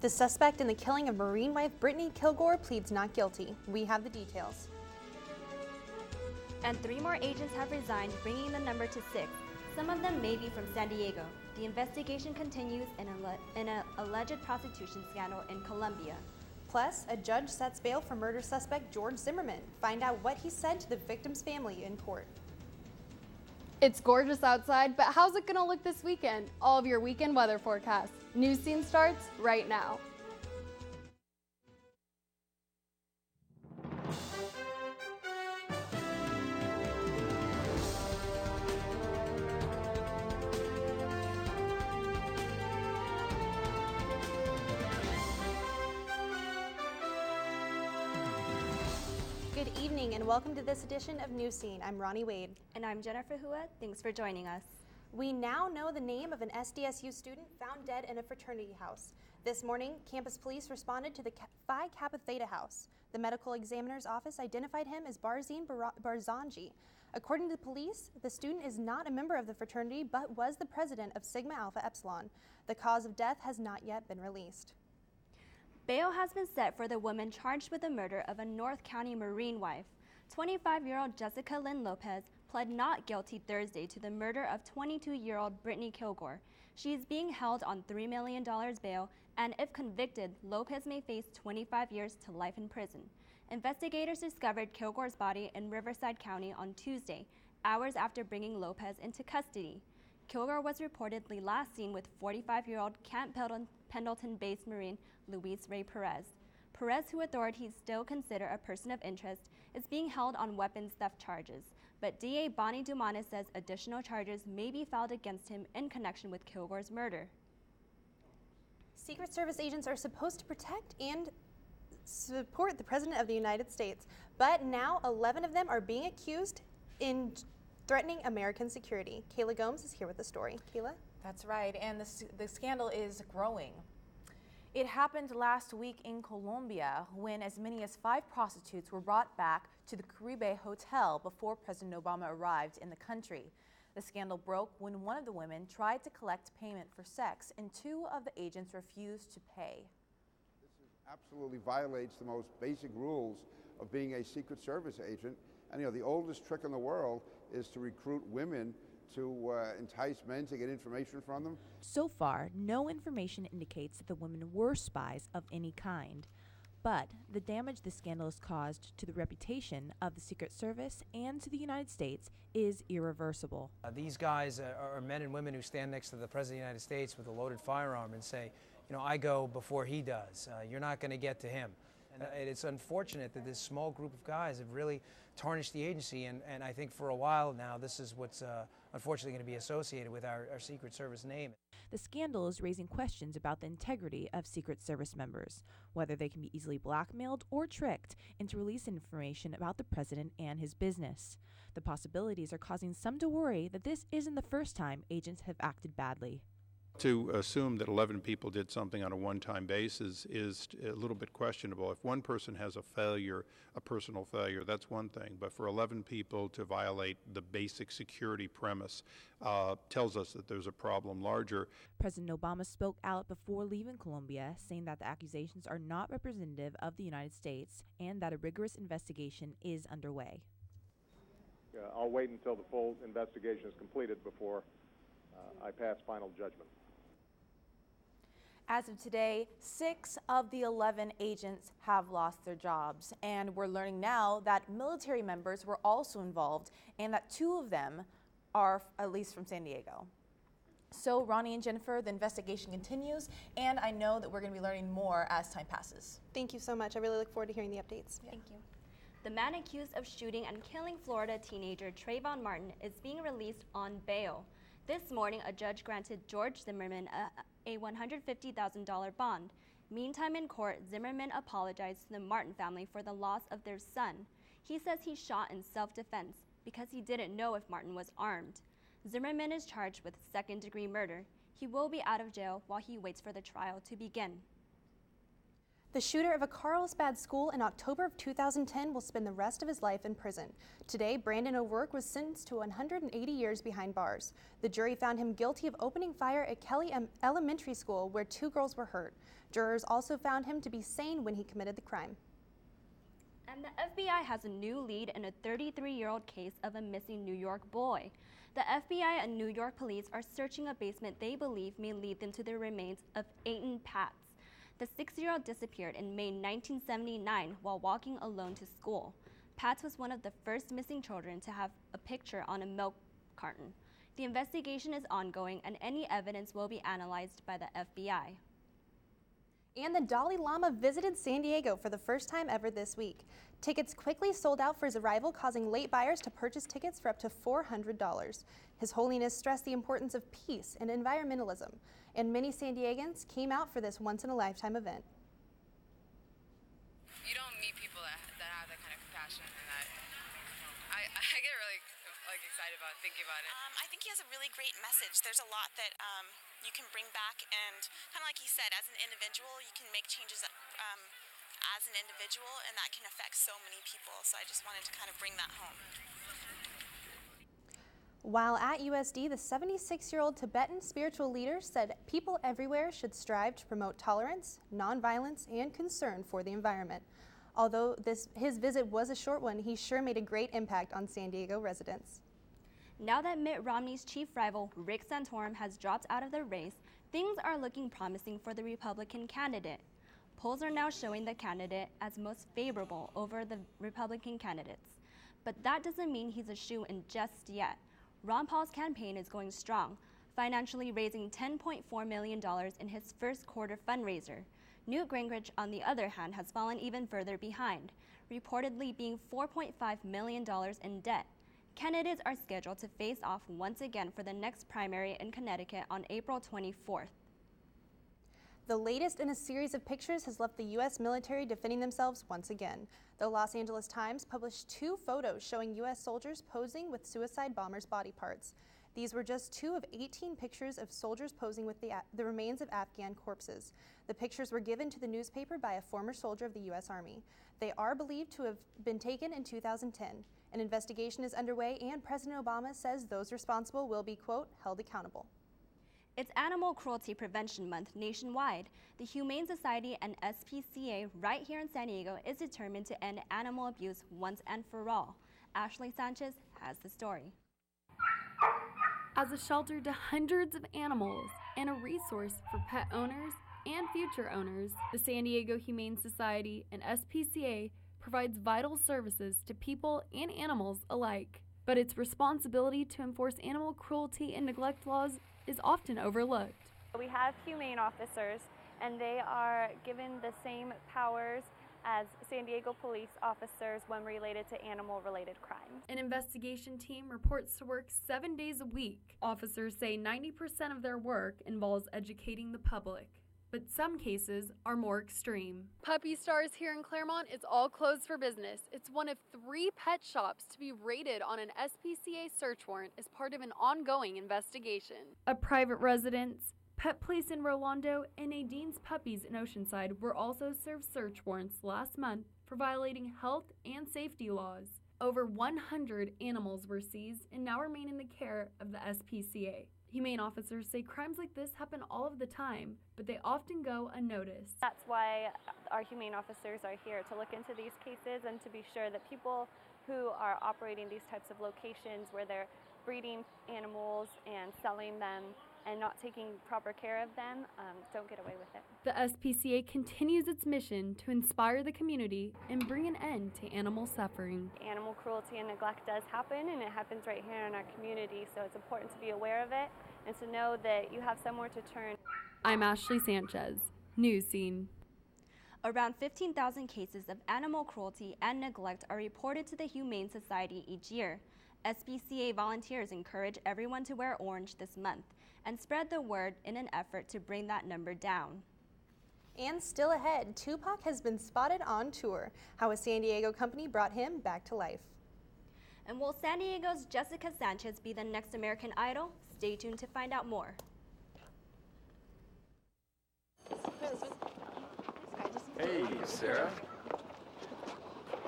The suspect in the killing of Marine wife Brittany Kilgore pleads not guilty. We have the details. And 3 more agents have resigned, bringing the number to 6. Some of them may be from San Diego. The investigation continues in an alleged prostitution scandal in Colombia. Plus, a judge sets bail for murder suspect George Zimmerman. Find out what he said to the victim's family in court. It's gorgeous outside, but how's it gonna look this weekend? All of your weekend weather forecasts. News Scene starts right now. Good evening and welcome to this edition of News Scene. I'm Ronnie Wade. And I'm Jennifer Hua. Thanks for joining us. We now know the name of an SDSU student found dead in a fraternity house. This morning, campus police responded to the Phi Kappa Theta house. The medical examiner's office identified him as Barzine Barzanji. According to the police, the student is not a member of the fraternity but was the president of Sigma Alpha Epsilon. The cause of death has not yet been released. Bail has been set for the woman charged with the murder of a North County Marine wife. 25-year-old Jessica Lynn Lopez pled not guilty Thursday to the murder of 22-year-old Brittany Kilgore. She is being held on $3 million bail, and if convicted, Lopez may face 25 years to life in prison. Investigators discovered Kilgore's body in Riverside County on Tuesday, hours after bringing Lopez into custody. Kilgore was reportedly last seen with 45-year-old Camp Pendleton-based Marine Luis Ray Perez. Perez, who authorities still consider a person of interest, is being held on weapons theft charges, but DA Bonnie Dumanis says additional charges may be filed against him in connection with Kilgore's murder. Secret Service agents are supposed to protect and support the President of the United States, but now 11 of them are being accused in threatening American security. Kayla Gomes is here with the story. Kayla? That's right, and the scandal is growing. It happened last week in Colombia when as many as 5 prostitutes were brought back to the Caribe Hotel before President Obama arrived in the country. The scandal broke when one of the women tried to collect payment for sex and 2 of the agents refused to pay. This absolutely violates the most basic rules of being a Secret Service agent. And the oldest trick in the world is to recruit women to entice men to get information from them. So far, no information indicates that the women were spies of any kind. But the damage this scandal has caused to the reputation of the Secret Service and to the United States is irreversible. These guys are men and women who stand next to the President of the United States with a loaded firearm and say, I go before he does. You're not going to get to him. And it's unfortunate that this small group of guys have really tarnished the agency, and I think for a while now this is what's unfortunately going to be associated with our Secret Service name. The scandal is raising questions about the integrity of Secret Service members, whether they can be easily blackmailed or tricked into releasing information about the president and his business. The possibilities are causing some to worry that this isn't the first time agents have acted badly. To assume that 11 people did something on a one-time basis is a little bit questionable. If one person has a failure, a personal failure, that's one thing. But for 11 people to violate the basic security premise tells us that there's a problem larger. President Obama spoke out before leaving Colombia, saying that the accusations are not representative of the United States and that a rigorous investigation is underway. I'll wait until the full investigation is completed before I pass final judgment. As of today, 6 of the 11 agents have lost their jobs, and we're learning now that military members were also involved and that 2 of them are at least from San Diego. So Ronnie and Jennifer, the investigation continues, and I know that we're going to be learning more as time passes. Thank you so much. I really look forward to hearing the updates. Yeah. Thank you. The man accused of shooting and killing Florida teenager Trayvon Martin is being released on bail. This morning, a judge granted George Zimmerman a $150,000 bond. Meantime, in court, Zimmerman apologized to the Martin family for the loss of their son. He says he shot in self-defense because he didn't know if Martin was armed. Zimmerman is charged with second-degree murder. He will be out of jail while he waits for the trial to begin. The shooter of a Carlsbad school in October of 2010 will spend the rest of his life in prison. Today, Brandon O'Rourke was sentenced to 180 years behind bars. The jury found him guilty of opening fire at Kelly Elementary School, where 2 girls were hurt. Jurors also found him to be sane when he committed the crime. And the FBI has a new lead in a 33-year-old case of a missing New York boy. The FBI and New York police are searching a basement they believe may lead them to the remains of Aiton Patz. The 6-year-old disappeared in May 1979 while walking alone to school. Patz was one of the first missing children to have a picture on a milk carton. The investigation is ongoing and any evidence will be analyzed by the FBI. And the Dalai Lama visited San Diego for the first time ever this week. Tickets quickly sold out for his arrival, causing late buyers to purchase tickets for up to $400. His Holiness stressed the importance of peace and environmentalism, and many San Diegans came out for this once-in-a-lifetime event. You don't meet people that have that kind of compassion, and that I get really excited about thinking about it. I think he has a really great message. There's a lot that you can bring back, and kind of like he said, as an individual, you can make changes as an individual, and that can affect so many people. So I just wanted to kind of bring that home. While at USD, the 76-year-old Tibetan spiritual leader said people everywhere should strive to promote tolerance, nonviolence, and concern for the environment. Although his visit was a short one, he sure made a great impact on San Diego residents. Now that Mitt Romney's chief rival, Rick Santorum, has dropped out of the race, things are looking promising for the Republican candidate. Polls are now showing the candidate as most favorable over the Republican candidates. But that doesn't mean he's a shoo-in just yet. Ron Paul's campaign is going strong, financially raising $10.4 million in his first quarter fundraiser. Newt Gingrich, on the other hand, has fallen even further behind, reportedly being $4.5 million in debt. Candidates are scheduled to face off once again for the next primary in Connecticut on April 24th. The latest in a series of pictures has left the U.S. military defending themselves once again. The Los Angeles Times published 2 photos showing U.S. soldiers posing with suicide bombers' body parts. These were just 2 of 18 pictures of soldiers posing with the remains of Afghan corpses. The pictures were given to the newspaper by a former soldier of the U.S. Army. They are believed to have been taken in 2010. An investigation is underway, and President Obama says those responsible will be, quote, held accountable. It's Animal Cruelty Prevention Month nationwide. The Humane Society and SPCA right here in San Diego is determined to end animal abuse once and for all. Ashley Sanchez has the story. As a shelter to hundreds of animals and a resource for pet owners and future owners, the San Diego Humane Society and SPCA provides vital services to people and animals alike. But its responsibility to enforce animal cruelty and neglect laws is often overlooked. We have humane officers, and they are given the same powers as San Diego police officers when related to animal-related crimes. An investigation team reports to work 7 days a week. Officers say 90% of their work involves educating the public, but some cases are more extreme. Puppy Stars here in Claremont is all closed for business. It's one of 3 pet shops to be raided on an SPCA search warrant as part of an ongoing investigation. A private residence, Pet Place in Rolando, and Nadine's Puppies in Oceanside were also served search warrants last month for violating health and safety laws. Over 100 animals were seized and now remain in the care of the SPCA. Humane officers say crimes like this happen all of the time, but they often go unnoticed. That's why our humane officers are here, to look into these cases and to be sure that people who are operating these types of locations where they're breeding animals and selling them and not taking proper care of them don't get away with it. The SPCA continues its mission to inspire the community and bring an end to animal suffering. Animal cruelty and neglect does happen, and it happens right here in our community, so it's important to be aware of it and to know that you have somewhere to turn. I'm Ashley Sanchez, News Scene. Around 15,000 cases of animal cruelty and neglect are reported to the Humane Society each year. SPCA volunteers encourage everyone to wear orange this month and spread the word in an effort to bring that number down. And still ahead, Tupac has been spotted on tour. How a San Diego company brought him back to life. And will San Diego's Jessica Sanchez be the next American Idol? Stay tuned to find out more. Hey, Sarah.